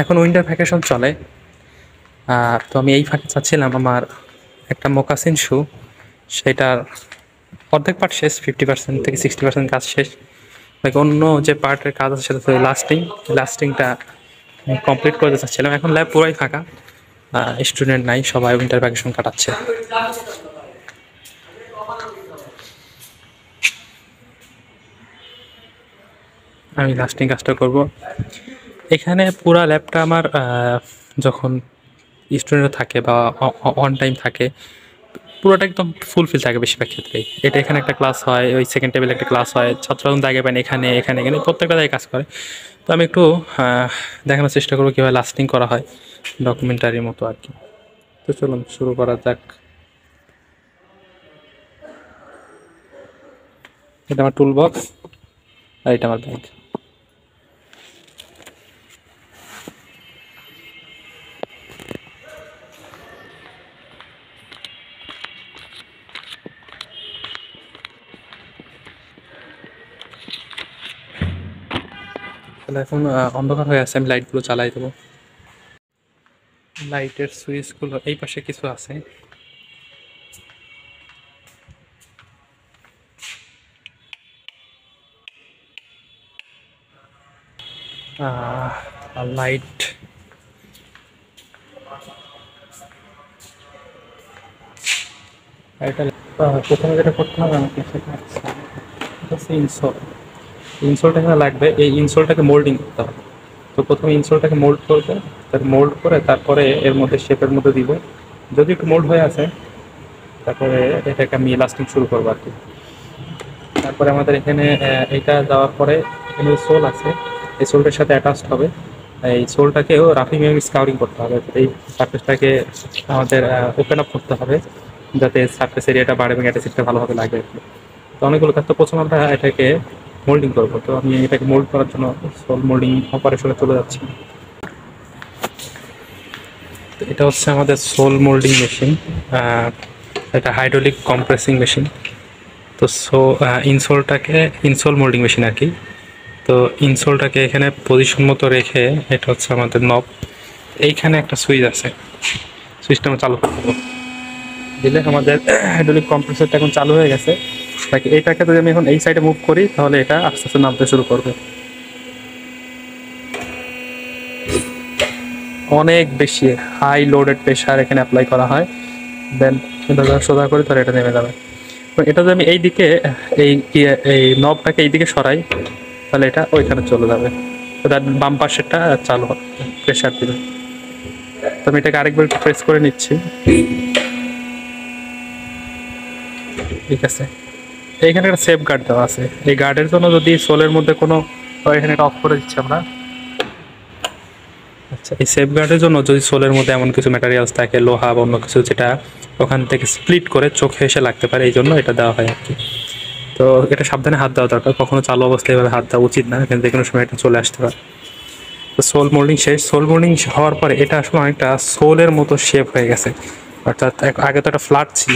এখন winter vacation চলে। তো আমি এই ফাঁকে চাচ্ছিলাম আমার একটা মোকাসিন শু, সেটার অর্ধেক পার্ট শেষ, 50% থেকে 60% কাজ শেষ। লাইক অন্য যে পার্টের কাজ আছে সেটা তো লাস্টিংটা কমপ্লিট করতে চাচ্ছিলাম। এখন ল্যাব পুরাই ফাঁকা, স্টুডেন্ট নাই, সবাই উইন্টার ভ্যাকেশন কাটাচ্ছে। আমি লাস্টিং কাজটা করব। এখানে পুরা ল্যাবটা আমার যখন স্টুডেন্ট থাকে বা অন টাইম থাকে, পুরোটা একদম ফুলফিল থাকে বেশিরভাগ ক্ষেত্রেই। এটা এখানে একটা ক্লাস হয়, ওই সেকেন্ড টেবিলে একটা ক্লাস হয়, ছাত্ররা জায়গা পায় এখানে এখানে এখানে প্রত্যেকটা জায়গায় কাজ করে। তো আমি একটু দেখানোর চেষ্টা করবো কীভাবে লাস্টিং করা হয়, ডকুমেন্টারির মতো আর কি। তো চলুন শুরু করা যাক। এটা আমার টুল বক্স আর এটা আমার ব্যাগ। তাহলে এখন অন্ধকার হয়ে আছে, আমি লাইটগুলো চালাই দেবো। লাইটের সুইচগুলো এই পাশে কিছু আছে। লাইট এটা প্রথমে যেটা করতে হবে আমাকে সেটা হচ্ছে ইনসোলটা এখানে লাগবে। এই ইনসোলটাকে মোল্ডিং করতে হবে। তো প্রথমে ইনসোলটাকে মোল্ড করবে, তাকে মোল্ড করে তারপরে এর মধ্যে শেপের মধ্যে দিব। যদি একটু মোল্ড হয়ে আছে তারপরে এটাকে আমি লাস্টিং শুরু করবো আর কি। তারপরে আমাদের এখানে এইটা দেওয়ার পরে এখানে সোল আছে, এই সোলটার সাথে অ্যাটাচড হবে। এই সোলটাকেও রাফিং এবং স্কাউরিং করতে হবে। এই সারফেসটাকে আমাদের ওপেন আপ করতে হবে যাতে সারফেস এরিয়াটা বাড়ে এবং অ্যাটাচিডটা ভালোভাবে লাগে আর কি। তো অনেকগুলো কাজ। তো প্রথমে আমরা এটাকে মোল্ডিং করবো। তো আমি এটাকে মোল্ড করার জন্য সোল মোল্ডিং অপারেশনে চলে যাচ্ছি। তো এটা হচ্ছে আমাদের সোল মোল্ডিং মেশিন, এটা হাইড্রোলিক কম্প্রেসিং মেশিন। তো ইনসোল মোল্ডিং মেশিন আর কি। তো ইনসোলটাকে এখানে পজিশন মতো রেখে, এটা হচ্ছে আমাদের নব, এইখানে একটা সুইচ আছে, সুইচটা আমরা চালু করে দেবো। দিলে আমাদের হাইড্রোলিক কম্প্রেসরটা এখন চালু হয়ে গেছে। তাকে এইটাকে যদি আমি এখন এই সাইডে মুভ করি তাহলে এটা আস্তে আস্তে নামতে শুরু করবে। অনেক বেশি হাই লোডেড প্রেশার এখানে অ্যাপ্লাই করা হয়, দেন এটা সোজা করি তাহলে এটা নেমে যাবে। এটা যদি আমি এই দিকে এই নবটাকে এই দিকে সরাই তাহলে এটা ওইখানে চলে যাবে। তার বাম পাশেরটা চালু হবে, প্রেশার দিবে। তো আমি এটাকে আরেকবার একটু প্রেস করে নিচ্ছি। ঠিক আছে, এইখানে একটা সেফ গার্ড দেওয়া আছে। এই গার্ডের জন্য যদি সোলের মধ্যে কোনো, এখানে এটা অফ করে দিচ্ছি আমরা। আচ্ছা, এই সেফ গার্ডের জন্য যদি সোলের মধ্যে এমন কিছু ম্যাটেরিয়ালস থাকে, লোহা বা অন্য কিছু, যেটা ওখান থেকে স্প্লিট করে চোখে এসে লাগতে পারে, এই জন্য এটা দেওয়া হয় আর কি। তো এটা সাবধানে হাত দেওয়া দরকার, কখনো চালু অবস্থায় এভাবে হাত দেওয়া উচিত না, কিন্তু যে কোনো সময় এটা চলে আসতে পারে। তো সোল মোল্ডিং শেষ। সোল মোল্ডিং হওয়ার পরে এটা আসলে অনেকটা সোলের মতো শেপ হয়ে গেছে। অর্থাৎ আগে তো একটা ফ্ল্যাট ছিল,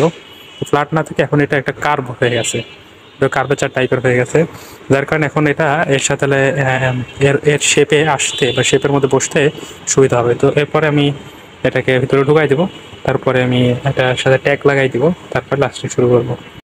ফ্ল্যাট না থেকে এখন এটা একটা কার্ভ হয়ে গেছে, কার্ভেচার টাইপের হয়ে গেছে। যার কারণে এখন এটা এর সাথে এর শেপে আসতে বা শেপের মধ্যে বসতে সুবিধা হবে। তো এরপরে আমি এটাকে ভিতরে ঢুকাই দেবো, তারপরে আমি এটার সাথে ট্যাগ লাগাই দিব, তারপরে লাস্টিং শুরু করবো।